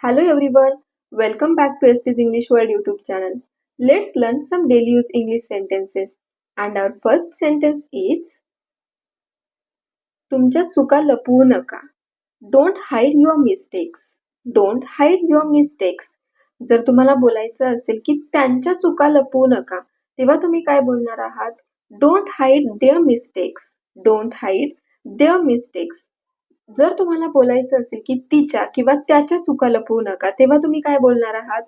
Hello everyone, welcome back to SP's English World YouTube channel. Let's learn some daily use English sentences. And our first sentence is तुमच्या चुका लपवू नका. Don't hide your mistakes. Don't hide your mistakes. जर तुम्हाला बोलायचं असेल की त्यांच्या चुका लपवू नका, तेव्हा तुम्ही काय बोलणार आहात? Don't hide their mistakes. Don't hide their mistakes. जर तुम्हाला बोलायचं असेल की तिच्या किंवा त्याच्या चुका लपवू नका, तेव्हा तुम्ही काय बोलणार आहात?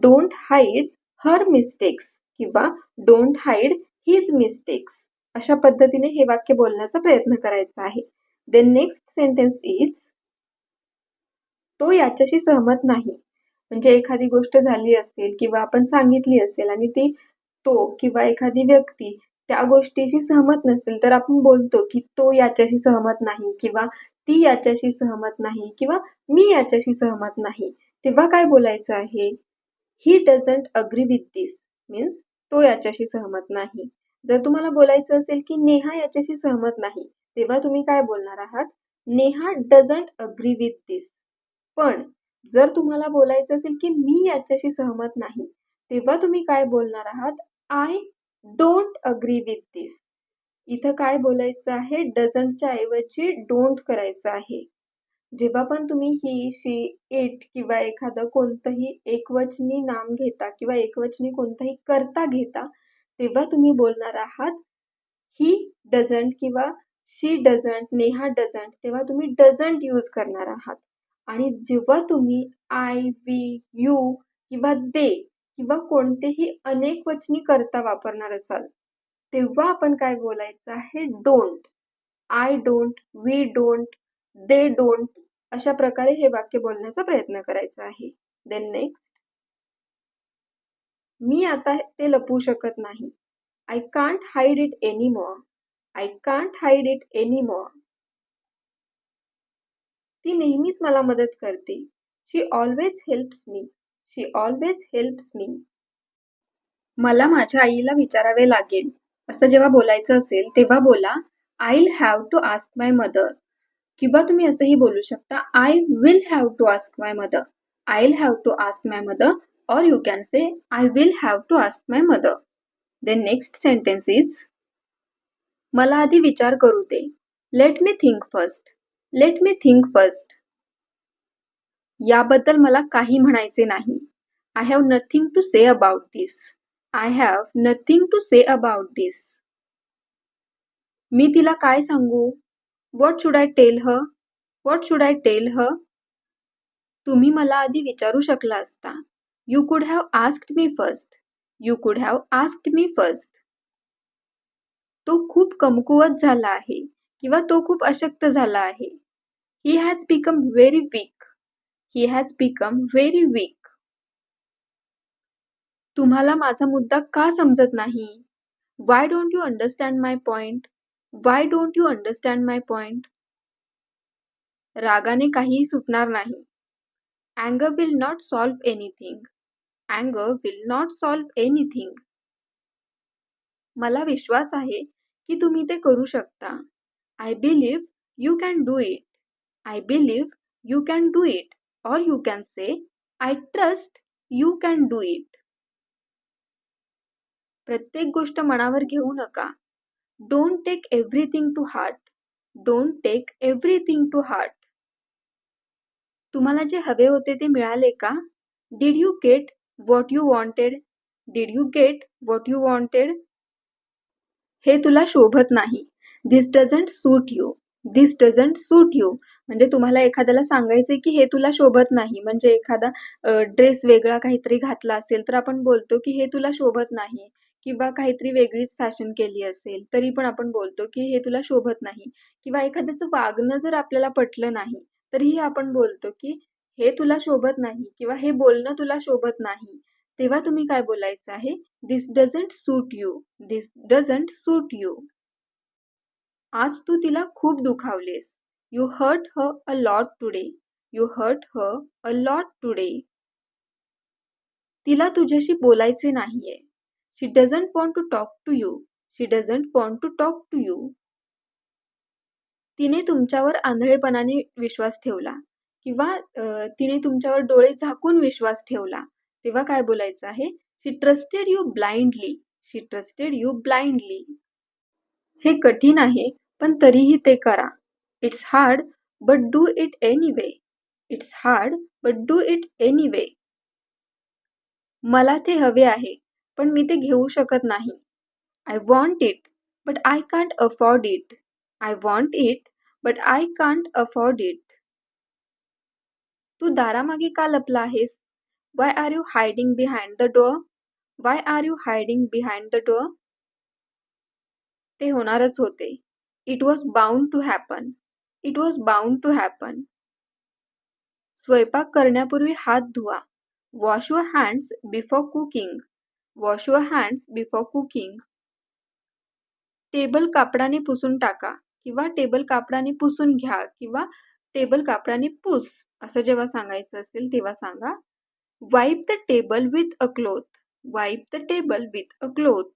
डोंट हाईड हर मिस्टेक्स किंवा डोंट हाईड हिज मिस्टेक्स. अशा पद्धतीने हे वाक्य बोलण्याचा प्रयत्न करायचा आहे. देन नेक्स्ट सेंटेन्स इज तो याच्याशी सहमत नाही. म्हणजे एखादी गोष्ट झाली असेल किंवा आपण सांगितली असेल आणि ती तो किंवा एखादी व्यक्ती त्या गोष्टीशी सहमत नसेल, तर आपण बोलतो की तो याच्याशी सहमत नाही किंवा ती याच्याशी सहमत नाही किंवा मी याच्याशी सहमत नाही. तेव्हा काय बोलायचं आहे? He doesn't agree with this means तो याच्याशी सहमत नाही. जर तुम्हाला बोलायचं असेल की नेहा याच्याशी सहमत नाही, तेव्हा तुम्ही काय बोलणार आहात? नेहा डझंट अग्री विथ दिस. पण जर तुम्हाला बोलायचं असेल की मी याच्याशी सहमत नाही, तेव्हा तुम्ही काय बोलणार आहात? आय डोंट अग्री विथ दिस. इथं काय बोलायचं आहे? डझंटच्या ऐवजी डोंट करायचं आहे. जेव्हा पण तुम्ही ही, शी, इट किंवा एखादं कोणतंही एकवचनी नाम घेता किंवा एकवचनी कोणताही कर्ता घेता, तेव्हा तुम्ही बोलणार आहात ही डझंट किंवा शी डझंट, नेहा डझंट, तेव्हा तुम्ही डझंट यूज करणार आहात. आणि जेव्हा तुम्ही आय, वी, यू किंवा दे किंवा कोणतेही अनेक वचनी कर्ता वापरणार असाल, तेव्हा आपण काय बोलायचं आहे? Don't. I don't, we don't, they don't, अशा प्रकारे हे वाक्य बोलण्याचा प्रयत्न करायचा आहे. देन नेक्स्ट, मी आता ते लपवू शकत नाही. I can't hide it anymore. I can't hide it anymore. ती नेहमीच मला मदत करते. शी ऑलवेज हेल्प्स मी. शी ऑलवेज हेल्प्स मी. मला माझ्या आईला विचारावे लागेल असं जेव्हा बोलायचं असेल, तेव्हा बोला I have to ask my mother. किंवा तुम्ही असंही बोलू शकता I will have to ask my mother. I have to ask my mother or you can say I will have to ask my mother. Then next sentence is मला आधी विचार करू दे. Let me think first. Let me think first. याबद्दल मला काही म्हणायचे नाही. I have nothing to say about this. I have nothing to say about दिस. मी तिला काय सांगू? What should I tell her? What should I tell her? तुम्ही मला आधी विचारू शकला असता. यू कुड have asked me first. You कुड हॅव आस्क्ड मी फर्स्ट. तो खूप कमकुवत झाला आहे किंवा तो खूप अशक्त झाला आहे. He has become very weak. He has become very weak. तुम्हाला माझा मुद्दा का समजत नाही? Why don't you understand my point? Why don't you understand my point? रागाने काहीही सुटणार नाही. Anger will not solve anything. Anger will not solve anything. मला विश्वास आहे की तुम्ही ते करू शकता. I believe you can do it. I believe you can do it. Or you can say, I trust you can do it. प्रत्येक गोष्ट मनावर घेऊ नका. Don't take everything to heart. Don't take everything to heart. तुम्हाला जे हवे होते ते मिळाले का? Did you get what you wanted? Did you get what you wanted? हे तुला शोभत नाही. This doesn't suit you. This doesn't suit you. म्हणजे तुम्हाला एखाद्याला सांगायचे की हे तुला शोभत नाही. म्हणजे एखादा ड्रेस वेगळा काहीतरी घातला असेल तर आपण बोलतो की हे तुला शोभत नाही. किंवा काहीतरी वेगळीच फॅशन केली असेल तरी पण आपण बोलतो की हे तुला शोभत नाही. किंवा एखाद्याचं वागणं जर आपल्याला पटलं नाही, तरीही आपण बोलतो की हे तुला शोभत नाही किंवा हे बोलणं तुला शोभत नाही. तेव्हा तुम्ही काय बोलायचं आहे? This doesn't suit you. This doesn't suit you. आज तू तिला खूप दुखावलेस. You hurt her a lot today. You hurt her a lot today. तिला तुझ्याशी बोलायचे नाहीये. She doesn't want to talk to you. She doesn't want to talk to you. तिने तुमच्यावर आंधळेपणाने विश्वास ठेवला किंवा तिने तुमच्यावर डोळे झाकून विश्वास ठेवला, तेव्हा काय बोलायचं आहे? She trusted you blindly. She trusted you blindly. हे कठीण आहे, पण तरीही ते करा. It's hard, but do it anyway. It's hard, but do it anyway. मला ते हवे आहे, पण मी ते घेऊ शकत नाही. I want it, but I can't afford it. I want it, but I can't afford it. तू दारामागे का लपला आहेस? Why are you hiding behind the door? Why are you hiding behind the door? ते होणारच होते. It was bound to happen. It was bound to happen. स्वयंपाक करण्यापूर्वी हात धुवा. Wash your hands before cooking. Wash your hands before cooking. Table कापडाने पुसून टाका किंवा टेबल कापडाने पुसून घ्या किंवा टेबल कापडाने पुस असं जेव्हा सांगायचं असेल तेव्हा सांगा. Wipe the table with a cloth. Wipe the table with a cloth.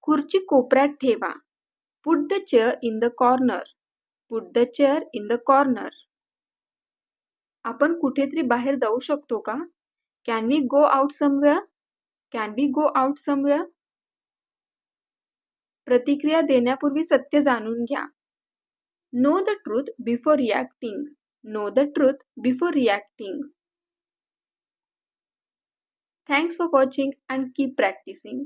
खुर्ची कोपऱ्यात ठेवा. Put the chair in the corner. Put the chair in the corner. आपण कुठेतरी बाहेर जाऊ शकतो का? Can we go out somewhere? Can we go out somewhere? प्रतिक्रिया देण्यापूर्वी सत्य जाणून घ्या. Know the truth before reacting. Know the truth before reacting. Thanks for watching and keep practicing.